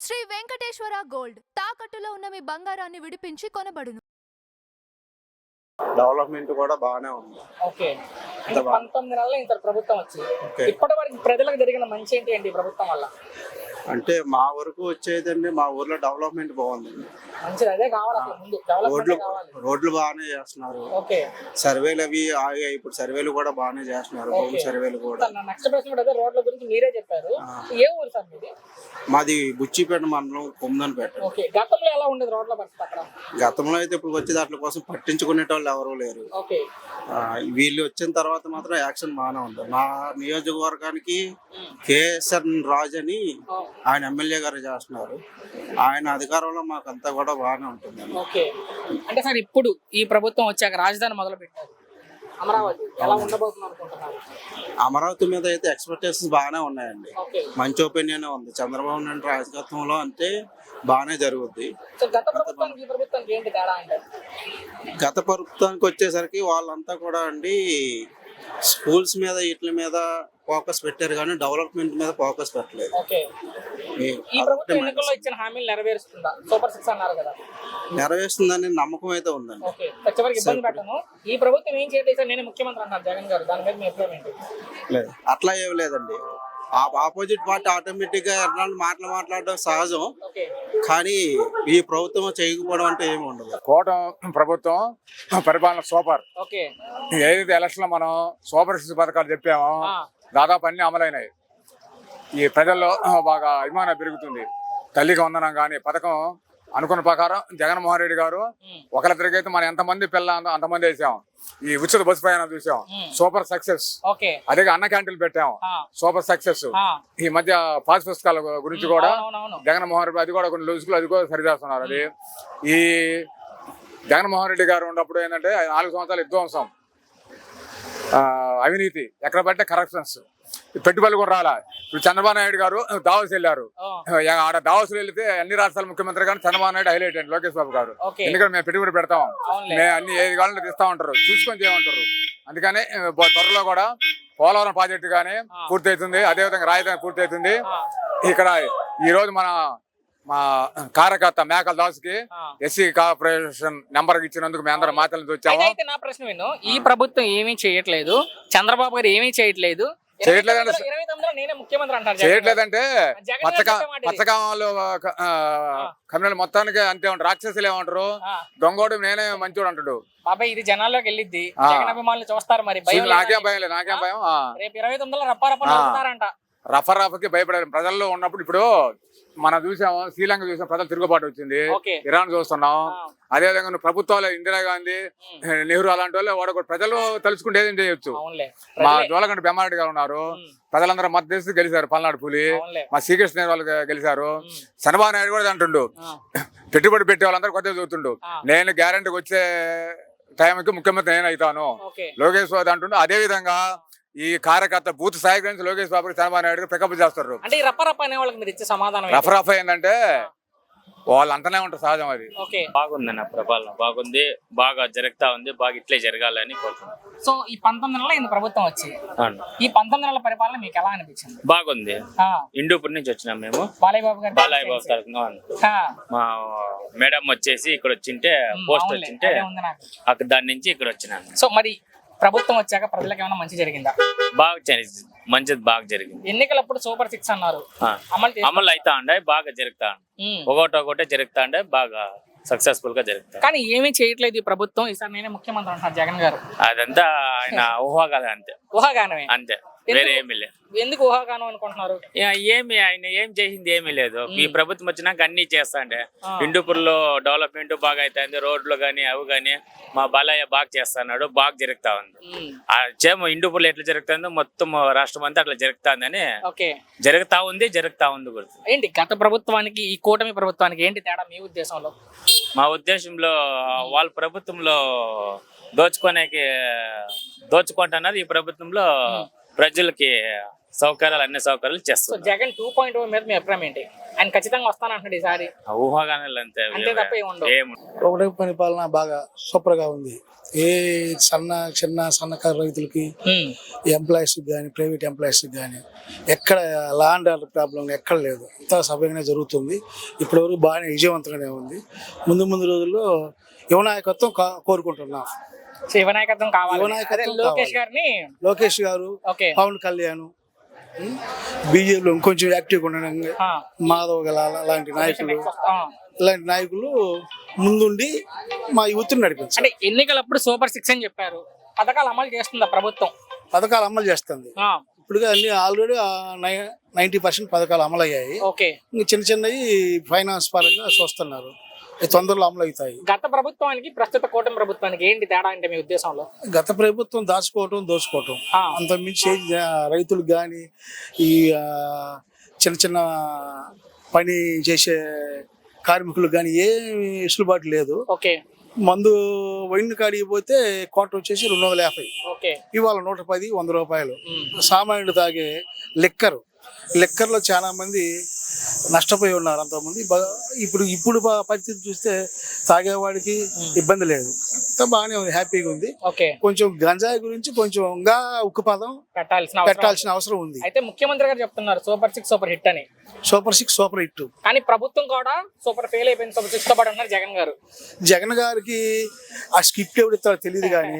Shri Venkateswara gold తాకట్టులో ఉన్న మీ బంగారాన్ని విడిపించి కొనబడును. డెవలప్మెంట్ కూడా బాగానే ఉంది. ఓకే. 19 నెలల ఇంత ప్రభుత్వం వచ్చి ఇప్పటి వరకు ప్రజలకు జరిగిన మంచి ఏంటి ప్రభుత్వం వల్ల? అంటే మా వరకు వచ్చేదండి, మా ఊర్లో డెవలప్మెంట్ బాగుంది. మంచిది, అదే కావాలి అసలు ముందు. డెవలప్మెంట్ కావాలి. రోడ్లు బాగానే చేస్తున్నారు. ఓకే. సర్వేలు అవి ఆగాయి, ఇప్పుడు సర్వేలు కూడా బాగానే చేస్తున్నారు. భూమి సర్వేలు కూడా. నెక్స్ట్ ప్రశ్న కూడా అదే, రోడ్ల గురించి మీరే చెప్పారు. ఏ ఊరు సార్ మీది? మాది బుచ్చిపేట మండలం కొమ్మదనపేట. ఓకే. గతంలో ఎలా ఉండేది రోడ్ల పరిస్థితి అక్కడ? గతంలో అయితే ఇప్పుడు వచ్చే దాంట్లో కోసం పట్టించుకునే వాళ్ళు ఎవరు లేరు. ఓకే. వీళ్ళు వచ్చిన తర్వాత మాత్రం యాక్షన్ బాగానే ఉంది. మా నియోజకవర్గానికి కేఎస్ఆర్ రాజు అని ఆయన ఎమ్మెల్యే గారు చేస్తున్నారు. ఆయన అధికారంలో మాకంతా కూడా బాగానే ఉంటుంది. ఓకే. అంటే సార్ ఇప్పుడు ఈ ప్రభుత్వం వచ్చాక రాజధాని మొదలు పెట్టారు, అమరావతి ఎలా ఉండబోతుంది అనుకుంటున్నారు? అమరావతి మీద అయితే ఎక్స్పెక్టేషన్స్ బాగానే ఉన్నాయండి. మంచి ఒపీనియన్ ఉంది. చంద్రబాబు నాయుడు రాజకీయంలో అంటే బాగానే జరుగుద్ది. గత ప్రభుత్వానికి ఏంటి తేడా అంటే? గత ప్రభుత్వానికి వచ్చేసరికి వాళ్ళంతా కూడా అండి స్కూల్స్ మీద వీటి మీద ఫోకస్ పెట్టారు కానీ డెవలప్మెంట్ మీద ఫోకస్ పెట్టలేదు. ఈ ప్రభుత్వం ఎన్నికల్లో ఇచ్చిన హామీలు నెరవేరుస్తుందా? సూపర్ 6 అన్నారు కదా, నెరవేరుస్తుందని నమ్మకం అయితే ఉందండి. చివరికి ఇబ్బంది పెట్టను. ఈ ప్రభుత్వం ఏం చేయలేదు సార్, నేను ముఖ్యమంత్రి అంటారు జగన్ గారు, దాని మీద మీ అభిప్రాయం ఏంటి? లేదు, అట్లా ఏం లేదండి. ఆపోజిట్ పార్టీ ఆటోమేటిక్ గా ఎర్నాళ్ళు మాట్లాడడం సహజం, కానీ ఈ ప్రభుత్వం చేయకపోవడం అంటే ఏమి ఉండదు. కూటమి ప్రభుత్వం పరిపాలన సూపర్. ఏదైతే ఎలక్షన్ లో మనం సూపర్ 6 పథకాలు చెప్పామో దాదాపు అన్ని అమలైనాయి. ఈ ప్రజల్లో బాగా అభిమానం పెరుగుతుంది. తల్లికి వందనం కానీ పథకం అనుకున్న ప్రకారం జగన్మోహన్ రెడ్డి గారు ఒకరిద్దరికైతే మనం ఎంతమంది పిల్ల అంతమంది వేసాం. ఈ ఉచిత బస్సు ప్రయాణం చూసాం, సూపర్ సక్సెస్. అదే అన్న క్యాంటీన్లు పెట్టాం, సూపర్ సక్సెస్. ఈ మధ్య పాస్ పుస్తకాల గురించి కూడా జగన్మోహన్ రెడ్డి అది కూడా కొన్ని లూజులు అది కూడా సరిచేస్తున్నారు. అది ఈ జగన్మోహన్ రెడ్డి గారు ఉన్నప్పుడు ఏంటంటే 4 సంవత్సరాలు విధ్వంసం, అవినీతి, ఎక్కడ పడితే కరప్షన్స్, పెట్టుబడులు కూడా రాలా. ఇప్పుడు చంద్రబాబు నాయుడు గారు దావోస్ వెళ్ళారు. ఆడ దావోస్ వెళ్తే అన్ని రాష్ట్రాల ముఖ్యమంత్రి గారు చంద్రబాబు నాయుడు హైలైట్ అండి, లోకేష్ బాబు గారు. ఎందుకంటే మేము పెట్టుబడి పెడతాం, మేము అన్ని ఏది కావాలంటే ఇస్తా ఉంటారు, చూసుకొని చేయమంటారు. అందుకని త్వరలో కూడా పోలవరం ప్రాజెక్టు కానీ పూర్తి అవుతుంది, అదేవిధంగా రాజధాని పూర్తి అవుతుంది. ఇక్కడ ఈ రోజు మా కార్యకర్త మేకల దాస్కి ఎస్సీ కార్పొరేషన్ నెంబర్ ఇచ్చినందుకు మేము అందరం మాటలు వచ్చాము. నా ప్రశ్న విను, ఈ ప్రభుత్వం ఏమీ చేయట్లేదు, చంద్రబాబు గారు ఏమీ చేయట్లేదంటే పచ్చకామంలో కమ్యూనల్ మొత్తానికి అంతే ఉంటారు. రాక్షసులు ఏమంటారు, దొంగోడు నేనే మంచోడు అంటాడు. బాబాయ్ ఇది జనాల్లోకి వెళ్ళిద్ది, జగన్ అభిమానులు చూస్తారు. మరి నాకేం భయం లేదు, నాకేం భయం. రేపు 29 రప్పారప్పంట రఫరాఫకి భయపడారు ప్రజల్లో ఉన్నప్పుడు. ఇప్పుడు మనం చూసాము, శ్రీలంక చూసాం, ప్రజలు తిరుగుబాటు వచ్చింది. ఇరాన్ చూస్తున్నాం. అదేవిధంగా ప్రభుత్వాలు ఇందిరాగాంధీ, నెహ్రూ అలాంటి వాళ్ళు వాడు ప్రజలు తలుచుకుంటే ఏదైనా చేయొచ్చు. మా జోలకండ బెమ్మారెడ్డి గారు ఉన్నారు, ప్రజలందరూ మద్దతు గెలిచారు. పల్నాడు పులి మా శ్రీకృష్ణ వాళ్ళు గెలిచారు. చంద్రబాబు నాయుడు కూడా అంటుండు, పెట్టుబడి పెట్టే వాళ్ళందరూ కొత్తగా చూస్తుండు, నేను గ్యారంటీకి వచ్చే టైంకి ముఖ్యమంత్రి నేను అవుతాను లోకేష్ బాబు అంటుండు. అదే విధంగా ఈ కార్యకర్త బూత్ స్థాయి గురించి లోకేష్ బాబు చంద్రబాబు నాయుడు పికప్ చేస్తారు. రఫరఫ ఏంటంటే వాళ్ళు అంటనే ఉంటారు, సహజం అది. బాగుందన్న పరిపాలన, బాగుంది, బాగా జరుగుతా ఉంది, బాగా ఇట్లే జరగాలని కోరుతున్నాను. సో ఈ 19 నెలల ఇంత ప్రభుత్వం వచ్చి ఈ 19 నెలల పరిపాలన మీకు ఎలా అనిపించింది? బాగుంది. ఇండూపూర్ నుంచి వచ్చినాం మేము, బాలయ్య బాబు తరఫున. మా మేడం వచ్చేసి ఇక్కడ వచ్చింటే పోస్ట్ వచ్చింటే అక్కడ దాని నుంచి ఇక్కడ వచ్చినాను. సో మరి ప్రభుత్వం వచ్చాక ప్రజలకు ఏమైనా మంచి జరిగిందా? మంచిది బాగా జరిగింది. ఎన్నికలప్పుడు సూపర్ 6 అన్నారు, అమలు అవుతా ఉండే, బాగా జరుగుతా ఒకటే జరుగుతా ఉండే, బాగా సక్సెస్ఫుల్ గా జరుగుతా. కానీ ఏమీ చేయట్లేదు ఈ ప్రభుత్వం. ఈసారి నేనే ముఖ్యమంత్రి అంటారు జగన్ గారు. అదంతా ఆయన ఊహాగానే, అంతే ఊహాగానమే అంతే, వేరే ఏమీ లేదు. ఎందుకు ఊహాగానం అనుకుంటున్నారు? ఆయన ఏం చేసింది ఏమీ లేదు. ఈ ప్రభుత్వం వచ్చినాక అన్ని చేస్తాండే. హిందూపూర్ లో డెవలప్మెంట్ బాగా అవుతుంది, రోడ్లు గానీ అవి గానీ మా బాలయ్య బాగా చేస్తున్నాడు, బాగా జరుగుతా ఉంది. హిందూపూర్ లో ఎట్లా జరుగుతుందో మొత్తం రాష్ట్రం అంతా అట్లా జరుగుతుందని జరుగుతా ఉంది కూడా. ఏంటి గత ప్రభుత్వానికి ఈ కూటమి ప్రభుత్వానికి ఏంటి తేడా మీ ఉద్దేశంలో? మా ఉద్దేశంలో వాళ్ళ ప్రభుత్వంలో దోచుకుంటున్నారు, ఈ ప్రభుత్వంలో ప్రజలకి సౌకర్యాలు అన్ని సౌకర్యాలు సో చేస్తారు. జగన్ 2.0 మీద మీ అభిప్రాయం ఏంటి? ఆయన ఖచ్చితంగా వస్తానంటున్నాడు ఈసారి, ఊహాగానాలు అంతే అంతే తప్ప ఏముండవు. ఏం ఒకటే పరిపాలన బాగా సూపర్ గా ఉంది. ఏ సన్నకారు రైతులకి, ఎంప్లాయీస్ కానీ, ప్రైవేట్ ఎంప్లాయీస్ కానీ ఎక్కడ లా అండ్ ఆర్డర్ ప్రాబ్లం ఎక్కడ లేదు. అంతా సవ్యంగానే జరుగుతుంది. ఇప్పటివరకు బాగానే విజయవంతంగానే ఉంది. ముందు రోజుల్లో యువ నాయకత్వం కోరుకుంటున్నాం. శివ నాయకత్వం కావాలి. యువ నాయకత్వం అదే లోకేష్ కావాలి. గారిని లోకేష్ గారు, ఓకే పవన్ కళ్యాణ్, బీజేపీలో ఇంకొంచెం యాక్టివ్గా ఉండడం, మాధవ్ గల ఇలాంటి నాయకులు ముందుండి మా యూత్ని నడిపించారు. అంటే ఎన్నికలప్పుడు సూపర్ 6 అని చెప్పారు. పథకాలు అమలు చేస్తుందా ప్రభుత్వం? పథకాలు అమలు చేస్తుంది. ఇప్పుడు అన్ని ఆల్రెడీ 90% పథకాలు అమలు అయ్యాయి. ఓకే, ఇంక చిన్నవి ఫైనాన్స్ పరంగా చూస్తున్నారు. తొందరలో అమలు అవుతాయి. గత ప్రభుత్వానికి ప్రస్తుత కూటమి ప్రభుత్వానికి ఏంటి తేడా అంటే మీ ఉద్దేశంలో? గత ప్రభుత్వం దోచుకోవటం అంతకుమించి రైతులకు కానీ, ఈ చిన్న పని చేసే కార్మికులకు కానీ ఏమి వెసులుబాటు లేదు. ఓకే, మందు వైన్ కాడికి పోతే కోట వచ్చేసి 250, ఓకే, ఇవాళ 110, 100 రూపాయలు. సామాన్యుడు తాగే లెక్కర్లో చాలా మంది నష్టపోయి ఉన్నారు. అంతమంది ఇప్పుడు పరిస్థితి చూస్తే తాగేవాడికి ఇబ్బంది లేదు. బాగానే ఉంది, హ్యాపీగా ఉంది. ఓకే, కొంచెం గంజాయి గురించి కొంచెం ఇంకా ఉక్కుపాదం పెట్టాల్సిన అవసరం ఉంది. అయితే ముఖ్యమంత్రి గారు చెప్తున్నారు సూపర్ 6 సూపర్ హిట్ అని. సూపర్ 6 సూపర్ హిట్, కానీ ప్రభుత్వం కూడా సూపర్ ఫెయిల్ అయిపోయింది. సూపర్ 6 తో పాటు అన్నారు జగన్ గారు. జగన్ గారికి ఆ స్క్రిప్ట్ ఎవడిస్తారో తెలియదు, కానీ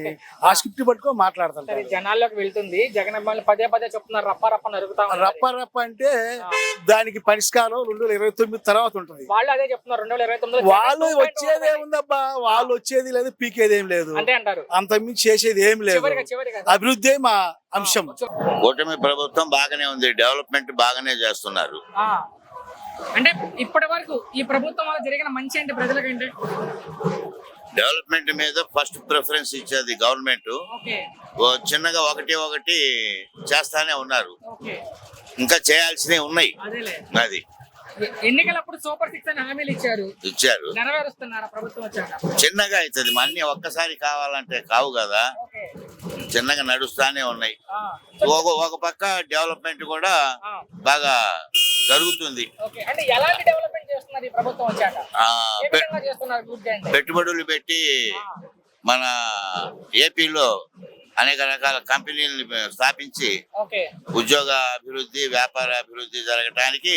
ఆ స్క్రిప్ట్ పట్టుకో మాట్లాడుతుంటారు. జనాల్లోకి వెళ్తుంది. జగన్ అమ్మాయిలు పదే చెప్తున్నారు రప్ప నరుగుతా రప్ప అంటే దానికి పరిష్కారం 2029 తర్వాత ఉంటుంది. వాళ్ళు అదే చెప్తున్నారు 2029. వాళ్ళు వచ్చేది ఏముందబ్బా, వాళ్ళు వచ్చేది లేదు, పీకేది ఏం లేదు, అంతే అంటారు. అంతకుమించి చేసేది ఏం లేదు. చివరిగా అభివృద్ధి మా అంశం. కూటమి ప్రభుత్వం బాగానే ఉంది, డెవలప్మెంట్ బాగానే చేస్తున్నారు. అంటే ఇప్పటి వరకు ఈ ప్రభుత్వం వల్ల జరిగిన మంచి ఏంటి ప్రజలకంటే? డెవలప్మెంట్ మీద ఫస్ట్ ప్రిఫరెన్స్ ఇచ్చేది గవర్నమెంట్. చిన్నగా ఒకటి చేస్తానే ఉన్నారు, ఇంకా చేయాల్సినవి ఉన్నాయి. అది ఎన్నికలప్పుడు సూపర్ 6 అని హామీలు ఇచ్చారు, నెరవేరుస్తున్నారా ప్రభుత్వం వచ్చాక? చిన్నగా అవుతుంది, అన్ని ఒక్కసారి కావాలంటే కావు కదా, చిన్నగా నడుస్తానే ఉన్నాయి. ఒక పక్క డెవలప్మెంట్ కూడా బాగా జరుగుతుంది. అంటే ఎలాంటి డెవలప్మెంట్ చేస్తున్నారు ఈ ప్రభుత్వం వచ్చాక? పెట్టుబడులు పెట్టి మన ఏపీలో అనేక రకాల కంపెనీలను స్థాపించి ఉద్యోగ అభివృద్ధి, వ్యాపార అభివృద్ధి జరగటానికి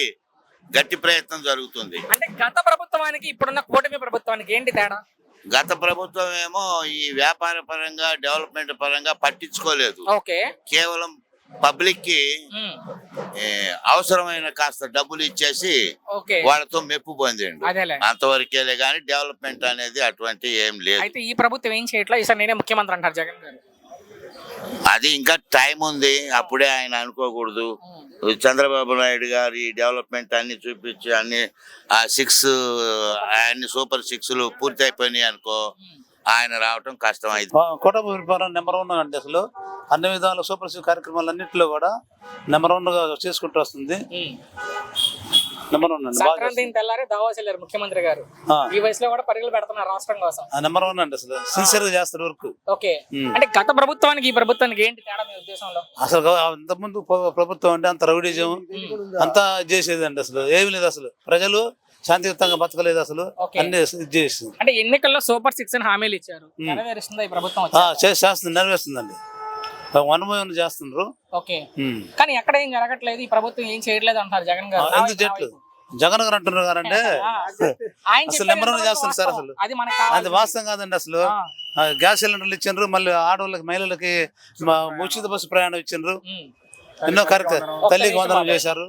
గట్టి ప్రయత్నం జరుగుతుంది. అంటే గత ప్రభుత్వానికి ఇప్పుడున్న కూటమి ప్రభుత్వానికి ఏంటి తేడా? గత ప్రభుత్వం ఏమో ఈ వ్యాపార పరంగా, డెవలప్మెంట్ పరంగా పట్టించుకోలేదు. కేవలం పబ్లిక్ కి అవసరమైన కాస్త డబ్బులు ఇచ్చేసి వాళ్ళతో మెప్పు పొందిండు, అంతవరకేలే గానీ డెవలప్మెంట్ అనేది అటువంటి ఏం లేదు. అయితే ఈ ప్రభుత్వం ఏం చేయట్లేదు, ఈసారి నేనే ముఖ్యమంత్రి అంటారు జగన్ గారు. అది ఇంకా టైం ఉంది, అప్పుడే ఆయన అనుకోకూడదు. చంద్రబాబు నాయుడు గారు ఈ డెవలప్మెంట్ అన్ని చూపించి అన్ని అన్ని సూపర్ 6లు పూర్తి అయిపోయినాయి అనుకో, ఆయన రావటం కష్టం అయింది. కూటమి పరిపాలన నెంబర్ 1 అండి. అసలు అన్ని విధాల సూపర్ 6 కార్యక్రమాలు అన్నింటిలో కూడా నెంబర్ 1గా చేసుకుంటూ వస్తుంది. నెంబర్ 1 అండి. సంక్రాంతిని తెల్లారి దావాస్ వెళ్ళారు ముఖ్యమంత్రి గారు. ఈ వయసులో కూడా పరుగులు పెడుతున్నారు రాష్ట్రం కోసం. నెంబర్ 1 అండి. అసలు సిన్సియర్ గా చేస్తారు వర్క్. ఓకే, అంటే గత ప్రభుత్వానికి ఈ ప్రభుత్వానికి ఏంటి తేడా మీ ఉద్దేశంలో? అసలు అంతకుముందు ప్రభుత్వం అంటే అంత రౌడీజం అంతా చేసేది అండి. అసలు ఏమి లేదు, అసలు ప్రజలు శాంతియుతంగా బతకలేదు, అసలు అన్ని చేస్తుంది. అంటే ఎన్నికల్లో సూపర్ 6 అని హామీలు ఇచ్చారు, నెరవేరుస్తుందా ఈ ప్రభుత్వం? చేస్తుంది, నెరవేరుస్తుందండి. 1 by 1 చేస్తున్నారు. ఓకే, కానీ ఎక్కడ ఏం జరగట్లేదు, ఈ ప్రభుత్వం ఏం చేయట్లేదు అంటారు జగన్ గారు. ఎందుకు చేయట్లేదు? జగన్ గారు అంటున్నారు కారంటే అసలు నెంబర్ 1 చేస్తున్నారు సార్. అసలు అది వాస్తవం కాదండి. అసలు గ్యాస్ సిలిండర్లు ఇచ్చిండ్రు, మళ్ళీ ఆడవాళ్ళకి, మహిళలకి ఉచిత బస్సు ప్రయాణం ఇచ్చిండ్రు, ఎన్నో కార్యక్రమాలు, తల్లికి వందనం చేశారు.